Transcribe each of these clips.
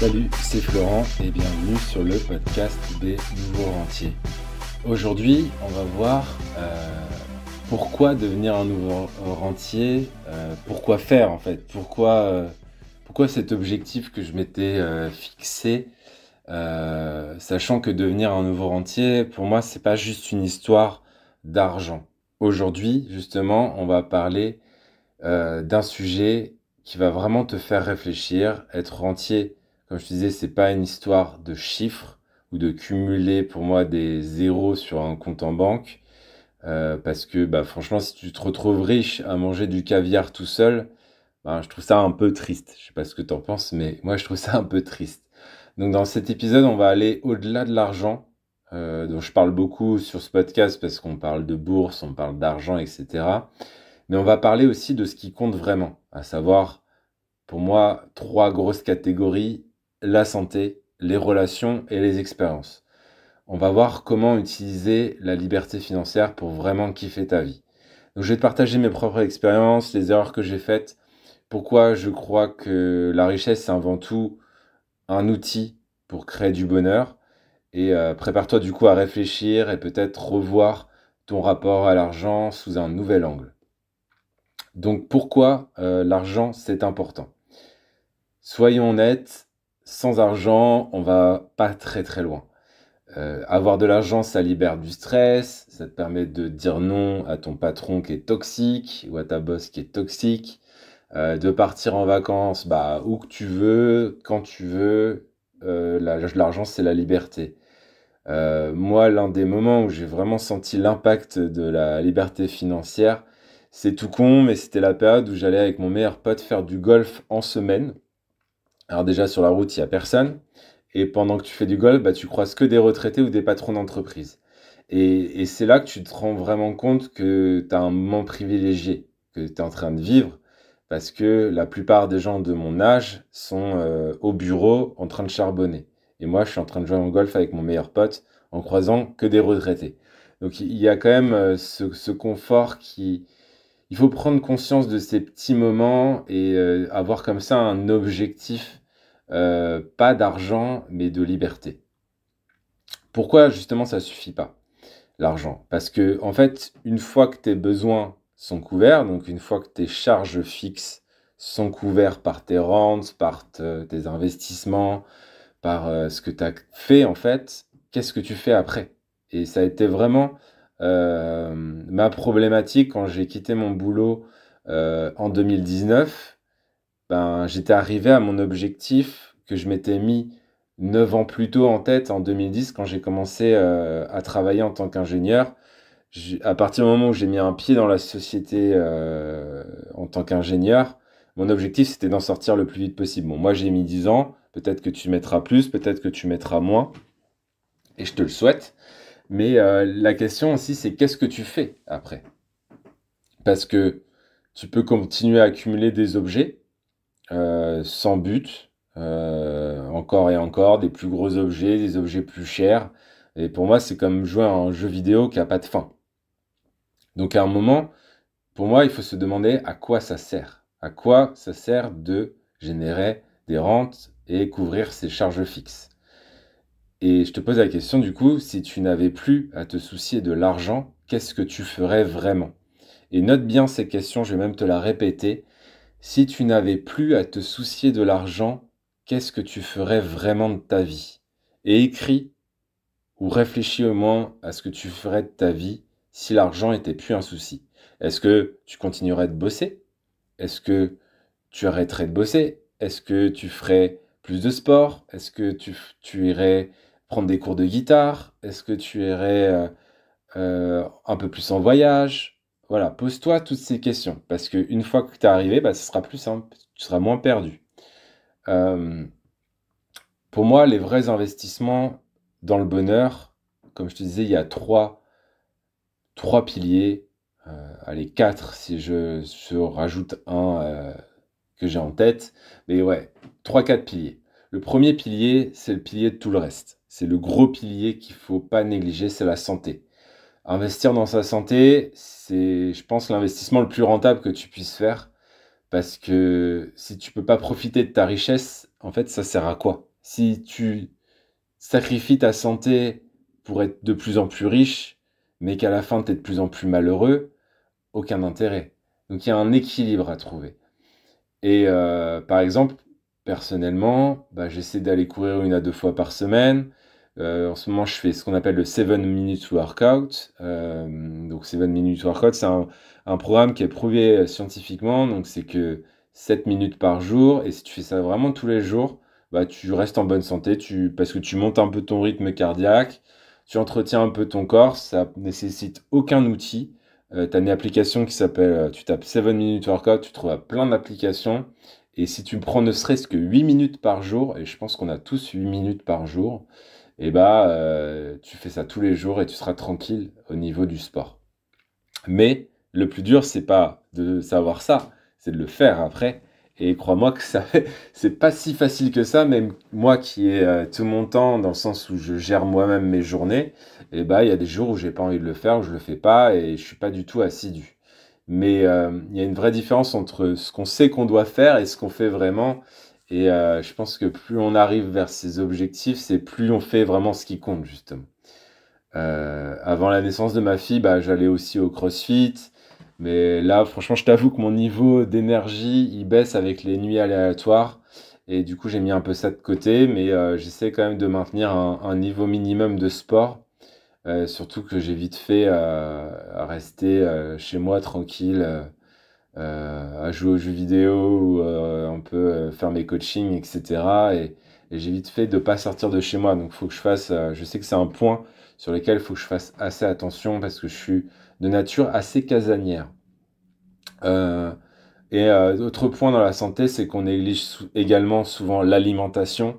Salut, c'est Florent et bienvenue sur le podcast des nouveaux rentiers. Aujourd'hui, on va voir pourquoi devenir un nouveau rentier, pourquoi faire en fait, pourquoi cet objectif que je m'étais fixé, sachant que devenir un nouveau rentier, pour moi, c'est pas juste une histoire d'argent. Aujourd'hui, justement, on va parler d'un sujet qui va vraiment te faire réfléchir. Être rentier, comme je te disais, c'est pas une histoire de chiffres ou de cumuler pour moi des zéros sur un compte en banque. Parce que franchement, si tu te retrouves riche à manger du caviar tout seul, je trouve ça un peu triste. Je sais pas ce que tu en penses, mais moi je trouve ça un peu triste. Donc dans cet épisode, on va aller au-delà de l'argent, dont je parle beaucoup sur ce podcast parce qu'on parle de bourse, on parle d'argent, etc. Mais on va parler aussi de ce qui compte vraiment, à savoir, pour moi, trois grosses catégories: la santé, les relations et les expériences. On va voir comment utiliser la liberté financière pour vraiment kiffer ta vie. Donc je vais te partager mes propres expériences, les erreurs que j'ai faites, pourquoi je crois que la richesse c'est avant tout un outil pour créer du bonheur, et prépare-toi du coup à réfléchir et peut-être revoir ton rapport à l'argent sous un nouvel angle. Donc pourquoi l'argent c'est important? Soyons honnêtes, sans argent, on va pas très très loin. Avoir de l'argent, ça libère du stress, ça te permet de dire non à ton patron qui est toxique ou à ta boss qui est toxique, de partir en vacances où que tu veux, quand tu veux. L'argent, c'est la liberté. Moi, l'un des moments où j'ai vraiment senti l'impact de la liberté financière, c'est tout con, mais c'était la période où j'allais avec mon meilleur pote faire du golf en semaine. Alors déjà, sur la route, il n'y a personne. Et pendant que tu fais du golf, tu croises que des retraités ou des patrons d'entreprise. Et c'est là que tu te rends vraiment compte que tu as un moment privilégié, que tu es en train de vivre, parce que la plupart des gens de mon âge sont au bureau en train de charbonner. Et moi, je suis en train de jouer au golf avec mon meilleur pote en croisant que des retraités. Donc il y a quand même ce confort qui... Il faut prendre conscience de ces petits moments et avoir comme ça un objectif, pas d'argent, mais de liberté. Pourquoi justement ça suffit pas, l'argent? Parce que en fait, une fois que tes besoins sont couverts, donc une fois que tes charges fixes sont couvertes par tes rentes, par tes investissements, par ce que tu as fait en fait, qu'est-ce que tu fais après? Et ça a été vraiment ma problématique quand j'ai quitté mon boulot en 2019. J'étais arrivé à mon objectif que je m'étais mis 9 ans plus tôt en tête, en 2010, quand j'ai commencé à travailler en tant qu'ingénieur. À partir du moment où j'ai mis un pied dans la société en tant qu'ingénieur, mon objectif c'était d'en sortir le plus vite possible. Bon, moi j'ai mis 10 ans, peut-être que tu mettras plus, peut-être que tu mettras moins, et je te le souhaite. Mais la question aussi c'est qu'est-ce que tu fais après? Parce que tu peux continuer à accumuler des objets sans but, encore et encore, des plus gros objets, des objets plus chers. Et pour moi, c'est comme jouer à un jeu vidéo qui n'a pas de fin. Donc à un moment, pour moi, il faut se demander à quoi ça sert. À quoi ça sert de générer des rentes et couvrir ses charges fixes. Et je te pose la question du coup, si tu n'avais plus à te soucier de l'argent, qu'est-ce que tu ferais vraiment? Et note bien ces questions, je vais même te la répéter. Si tu n'avais plus à te soucier de l'argent, qu'est-ce que tu ferais vraiment de ta vie? Et écris ou réfléchis au moins à ce que tu ferais de ta vie si l'argent était plus un souci. Est-ce que tu continuerais de bosser? Est-ce que tu arrêterais de bosser? Est-ce que tu ferais plus de sport? Est-ce que tu irais prendre des cours de guitare? Est-ce que tu irais un peu plus en voyage? Voilà, pose-toi toutes ces questions. Parce qu'une fois que tu es arrivé, ce sera plus simple. Tu seras moins perdu. Euh, pour moi, les vrais investissements dans le bonheur, comme je te disais, il y a trois piliers. Allez, quatre si je rajoute un que j'ai en tête. Mais ouais, trois, quatre piliers. Le premier pilier, c'est le pilier de tout le reste. C'est le gros pilier qu'il ne faut pas négliger, c'est la santé. Investir dans sa santé, c'est, je pense, l'investissement le plus rentable que tu puisses faire. Parce que si tu peux pas profiter de ta richesse, en fait, ça sert à quoi? Si tu sacrifies ta santé pour être de plus en plus riche, mais qu'à la fin tu es de plus en plus malheureux, aucun intérêt. Donc il y a un équilibre à trouver. Et par exemple, personnellement, j'essaie d'aller courir 1 à 2 fois par semaine. En ce moment, je fais ce qu'on appelle le 7 minute workout. Donc 7 minute workout, c'est un programme qui est prouvé scientifiquement. Donc c'est que 7 minutes par jour. Et si tu fais ça vraiment tous les jours, tu restes en bonne santé parce que tu montes un peu ton rythme cardiaque, tu entretiens un peu ton corps. Ça nécessite aucun outil. Tu as une application qui s'appelle, tu tapes 7 minute workout, tu trouves plein d'applications. Et si tu prends ne serait-ce que 8 minutes par jour, et je pense qu'on a tous 8 minutes par jour, et tu fais ça tous les jours et tu seras tranquille au niveau du sport. Mais le plus dur, c'est pas de savoir ça, c'est de le faire après. Et crois-moi que c'est pas si facile que ça, même moi qui ai tout mon temps, dans le sens où je gère moi-même mes journées, il y a des jours où j'ai pas envie de le faire, où je le fais pas et je suis pas du tout assidu. Mais il y a une vraie différence entre ce qu'on sait qu'on doit faire et ce qu'on fait vraiment. Et je pense que plus on arrive vers ces objectifs, c'est plus on fait vraiment ce qui compte, justement. Avant la naissance de ma fille, j'allais aussi au CrossFit. Mais là, franchement, je t'avoue que mon niveau d'énergie, il baisse avec les nuits aléatoires. Et du coup, j'ai mis un peu ça de côté. Mais j'essaie quand même de maintenir un niveau minimum de sport. Surtout que j'ai vite fait à rester chez moi tranquille, à jouer aux jeux vidéo ou un peu faire mes coachings, etc. Et j'ai vite fait de pas sortir de chez moi. Donc, faut que je fasse. Je sais que c'est un point sur lequel il faut que je fasse assez attention parce que je suis de nature assez casanière. Autre point dans la santé, c'est qu'on néglige également souvent l'alimentation.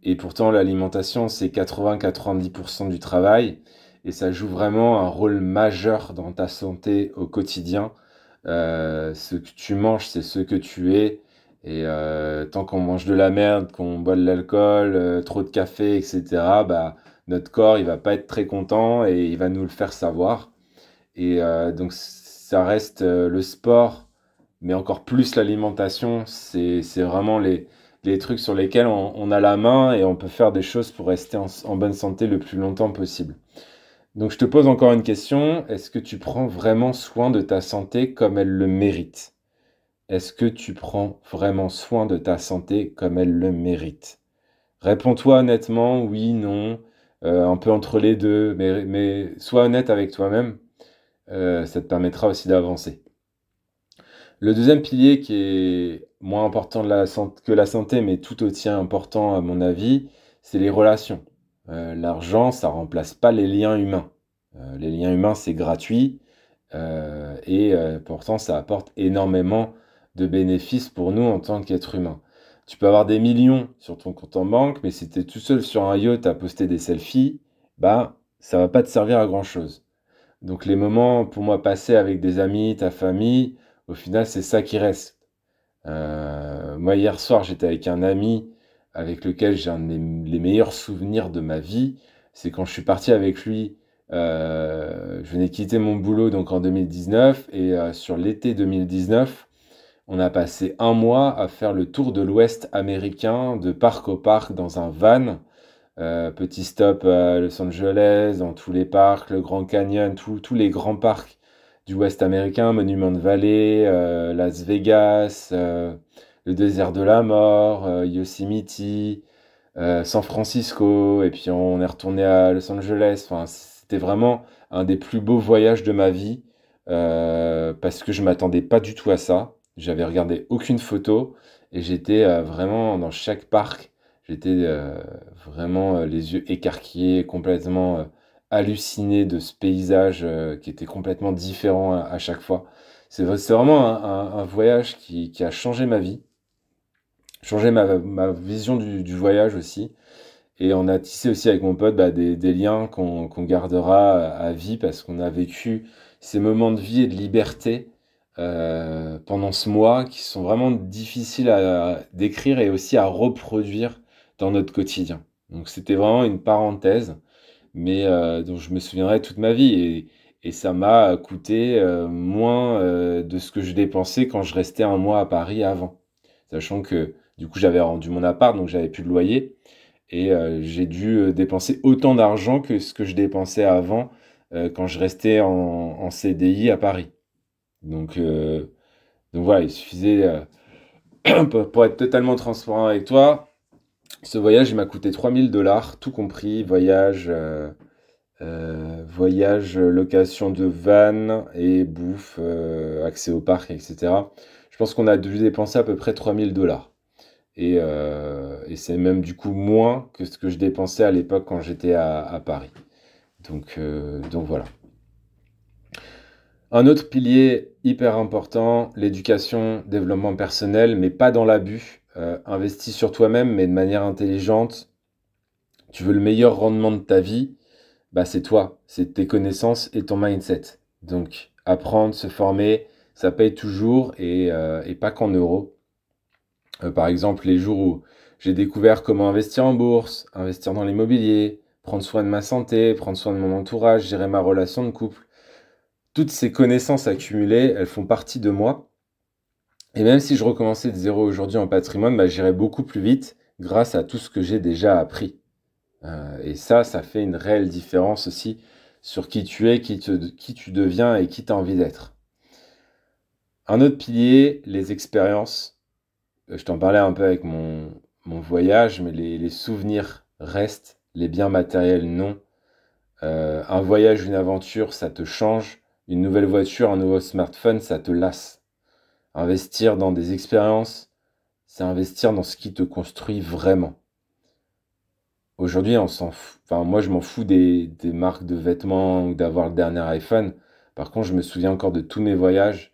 Et pourtant, l'alimentation, c'est 80-90% du travail. Et ça joue vraiment un rôle majeur dans ta santé au quotidien. Ce que tu manges, c'est ce que tu es. Et tant qu'on mange de la merde, qu'on boit de l'alcool, trop de café, etc., notre corps, il va pas être très content et il va nous le faire savoir. Et donc, ça reste le sport, mais encore plus l'alimentation. C'est vraiment les trucs sur lesquels on a la main et on peut faire des choses pour rester en bonne santé le plus longtemps possible. Donc, je te pose encore une question. Est-ce que tu prends vraiment soin de ta santé comme elle le mérite? Est-ce que tu prends vraiment soin de ta santé comme elle le mérite? Réponds-toi honnêtement, oui, non, un peu entre les deux, mais sois honnête avec toi-même, ça te permettra aussi d'avancer. Le deuxième pilier qui est moins important que la santé, mais tout aussi important à mon avis, c'est les relations. L'argent, ça remplace pas les liens humains. Les liens humains, c'est gratuit et pourtant, ça apporte énormément de bénéfices pour nous en tant qu'êtres humains. Tu peux avoir des millions sur ton compte en banque, mais si tu es tout seul sur un yacht à poster des selfies, ça va pas te servir à grand-chose. Donc les moments pour moi passés avec des amis, ta famille, au final, c'est ça qui reste. Moi, hier soir, j'étais avec un ami avec lequel j'ai les meilleurs souvenirs de ma vie. C'est quand je suis parti avec lui. Je venais de quitter mon boulot donc en 2019 et sur l'été 2019, on a passé un mois à faire le tour de l'Ouest américain, de parc au parc, dans un van. Petit stop à Los Angeles, dans tous les parcs, le Grand Canyon, tous les grands parcs du Ouest américain, Monument Valley, Las Vegas, le désert de la mort, Yosemite, San Francisco, et puis on est retourné à Los Angeles. Enfin, c'était vraiment un des plus beaux voyages de ma vie, parce que je m'attendais pas du tout à ça. J'avais regardé aucune photo, et j'étais vraiment dans chaque parc. J'étais vraiment les yeux écarquillés, complètement halluciné de ce paysage qui était complètement différent à chaque fois. C'est vraiment un voyage qui a changé ma vie, changé ma vision du voyage aussi. Et on a tissé aussi avec mon pote des liens qu'on gardera à vie parce qu'on a vécu ces moments de vie et de liberté pendant ce mois qui sont vraiment difficiles à décrire et aussi à reproduire dans notre quotidien. Donc c'était vraiment une parenthèse, mais dont je me souviendrai toute ma vie. Et ça m'a coûté moins de ce que je dépensais quand je restais un mois à Paris avant. Sachant que du coup j'avais rendu mon appart, donc j'avais plus de loyer. Et j'ai dû dépenser autant d'argent que ce que je dépensais avant quand je restais en CDI à Paris. Donc, euh, donc voilà, il suffisait, pour être totalement transparent avec toi, ce voyage il m'a coûté 3000 $, tout compris, voyage, location de van et bouffe, accès au parc, etc. Je pense qu'on a dû dépenser à peu près 3000 $. Et c'est même du coup moins que ce que je dépensais à l'époque quand j'étais à Paris. Donc voilà. Un autre pilier hyper important, l'éducation, développement personnel, mais pas dans l'abus. Investis sur toi-même, mais de manière intelligente. Tu veux le meilleur rendement de ta vie, bah c'est toi, c'est tes connaissances et ton mindset. Donc apprendre, se former, ça paye toujours et pas qu'en euros. Par exemple, les jours où j'ai découvert comment investir en bourse, investir dans l'immobilier, prendre soin de ma santé, prendre soin de mon entourage, gérer ma relation de couple, toutes ces connaissances accumulées, elles font partie de moi. Et même si je recommençais de zéro aujourd'hui en patrimoine, bah, j'irais beaucoup plus vite grâce à tout ce que j'ai déjà appris. Et ça fait une réelle différence aussi sur qui tu es, qui tu deviens et qui tu as envie d'être. Un autre pilier, les expériences. Je t'en parlais un peu avec mon voyage, mais les souvenirs restent, les biens matériels non. Un voyage, une aventure, ça te change. Une nouvelle voiture, un nouveau smartphone, ça te lasse. Investir dans des expériences, c'est investir dans ce qui te construit vraiment. Aujourd'hui, on s'en fout. Enfin, moi, je m'en fous des marques de vêtements ou d'avoir le dernier iPhone. Par contre, je me souviens encore de tous mes voyages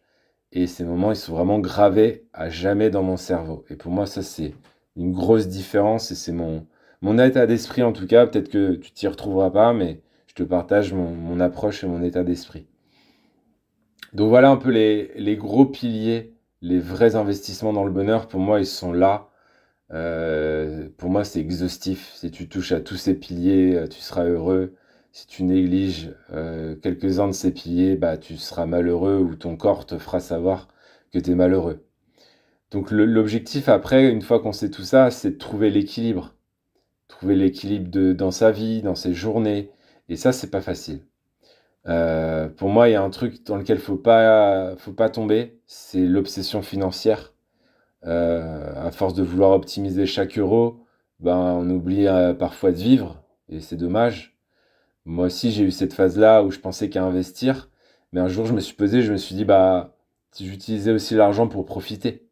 et ces moments, ils sont vraiment gravés à jamais dans mon cerveau. Et pour moi, ça, c'est une grosse différence et c'est mon état d'esprit en tout cas. Peut-être que tu t'y retrouveras pas, mais je te partage mon approche et mon état d'esprit. Donc voilà un peu les gros piliers, les vrais investissements dans le bonheur. Pour moi, ils sont là. Pour moi, c'est exhaustif. Si tu touches à tous ces piliers, tu seras heureux. Si tu négliges quelques-uns de ces piliers, bah, tu seras malheureux ou ton corps te fera savoir que tu es malheureux. Donc l'objectif après, une fois qu'on sait tout ça, c'est de trouver l'équilibre. Trouver l'équilibre dans sa vie, dans ses journées. Et ça, c'est pas facile. Pour moi, il y a un truc dans lequel faut pas tomber, c'est l'obsession financière. À force de vouloir optimiser chaque euro, ben, on oublie parfois de vivre, et c'est dommage. Moi aussi, j'ai eu cette phase-là où je pensais qu'à investir, mais un jour, je me suis posé, je me suis dit, bah, si j'utilisais aussi l'argent pour profiter.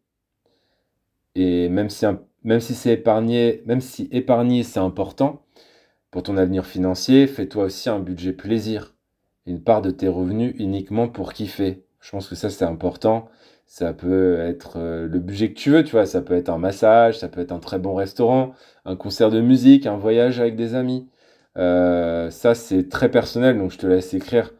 Et même si c'est épargner, même si épargner, c'est important pour ton avenir financier, fais-toi aussi un budget plaisir. Une part de tes revenus uniquement pour kiffer. Je pense que ça, c'est important. Ça peut être le budget que tu veux, tu vois. Ça peut être un massage, ça peut être un très bon restaurant, un concert de musique, un voyage avec des amis. Ça, c'est très personnel, donc je te laisse écrire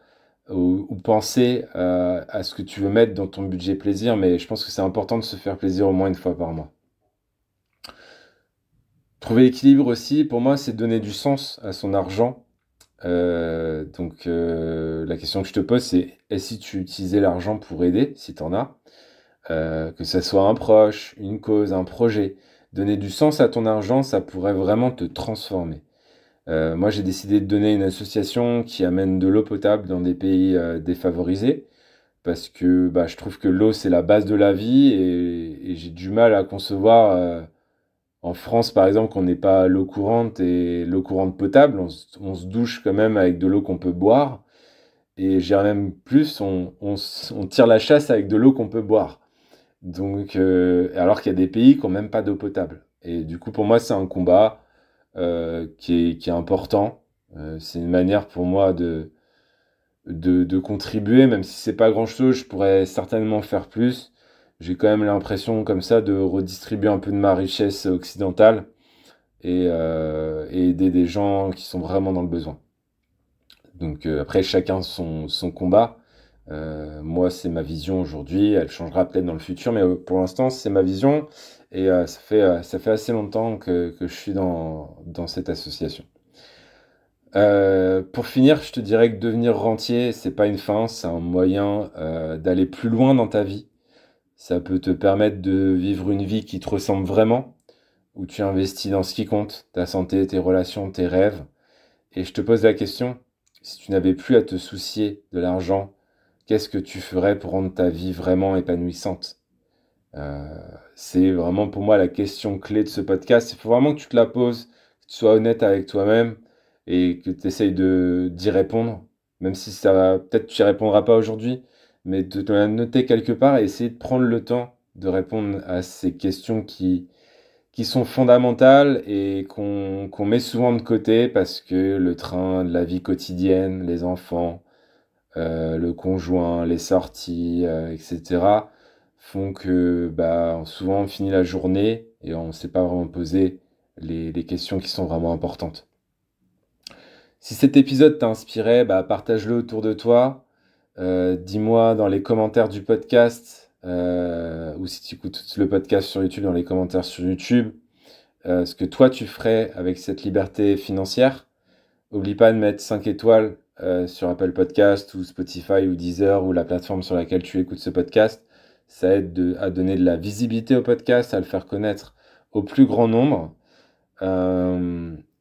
ou penser à ce que tu veux mettre dans ton budget plaisir, mais je pense que c'est important de se faire plaisir au moins une fois par mois. Trouver l'équilibre aussi, pour moi, c'est donner du sens à son argent. La question que je te pose, c'est est-ce que tu utilisais l'argent pour aider, si tu en as, que ce soit un proche, une cause, un projet. Donner du sens à ton argent, ça pourrait vraiment te transformer. Moi, j'ai décidé de donner une association qui amène de l'eau potable dans des pays défavorisés, parce que bah, je trouve que l'eau, c'est la base de la vie, et j'ai du mal à concevoir, en France, par exemple, qu'on n'ait pas l'eau courante et l'eau courante potable. On se douche quand même avec de l'eau qu'on peut boire. Et j'ai même plus, on tire la chasse avec de l'eau qu'on peut boire. Donc, alors qu'il y a des pays qui n'ont même pas d'eau potable. Et du coup, pour moi, c'est un combat qui est important. C'est une manière pour moi de contribuer, même si c'est pas grand-chose, je pourrais certainement faire plus. J'ai quand même l'impression comme ça de redistribuer un peu de ma richesse occidentale et aider des gens qui sont vraiment dans le besoin. Donc après, chacun son combat. Moi, c'est ma vision aujourd'hui. Elle changera peut-être dans le futur, mais pour l'instant, c'est ma vision. Et ça fait assez longtemps que je suis dans cette association. Pour finir, je te dirais que devenir rentier, c'est pas une fin, c'est un moyen d'aller plus loin dans ta vie. Ça peut te permettre de vivre une vie qui te ressemble vraiment, où tu investis dans ce qui compte, ta santé, tes relations, tes rêves. Et je te pose la question, si tu n'avais plus à te soucier de l'argent, qu'est-ce que tu ferais pour rendre ta vie vraiment épanouissante? Euh, c'est vraiment pour moi la question clé de ce podcast. Il faut vraiment que tu te la poses, que tu sois honnête avec toi-même et que tu essayes d'y répondre, même si peut-être tu n'y répondras pas aujourd'hui, mais de te la noter quelque part et essayer de prendre le temps de répondre à ces questions qui sont fondamentales et qu'on met souvent de côté parce que le train de la vie quotidienne, les enfants, le conjoint, les sorties, etc., font que souvent on finit la journée et on ne s'est pas vraiment posé les questions qui sont vraiment importantes. Si cet épisode t'a inspiré, partage-le autour de toi. Dis-moi dans les commentaires du podcast ou si tu écoutes le podcast sur YouTube, dans les commentaires sur YouTube, ce que toi tu ferais avec cette liberté financière. N'oublie pas de mettre 5 étoiles sur Apple Podcast ou Spotify ou Deezer ou la plateforme sur laquelle tu écoutes ce podcast. Ça aide à donner de la visibilité au podcast, à le faire connaître au plus grand nombre.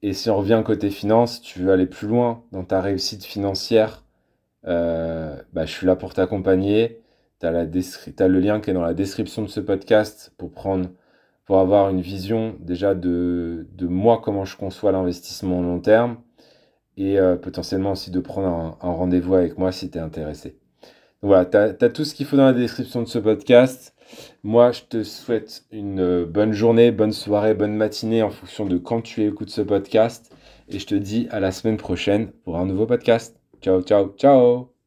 Et si on revient côté finance, si tu veux aller plus loin dans ta réussite financière, je suis là pour t'accompagner. T'as le lien qui est dans la description de ce podcast pour avoir une vision déjà de moi, comment je conçois l'investissement long terme et potentiellement aussi de prendre un rendez-vous avec moi si tu es intéressé. Donc voilà, tu as tout ce qu'il faut dans la description de ce podcast. Moi, je te souhaite une bonne journée, bonne soirée, bonne matinée en fonction de quand tu écoutes ce podcast. Et je te dis à la semaine prochaine pour un nouveau podcast. Ciao, ciao, ciao!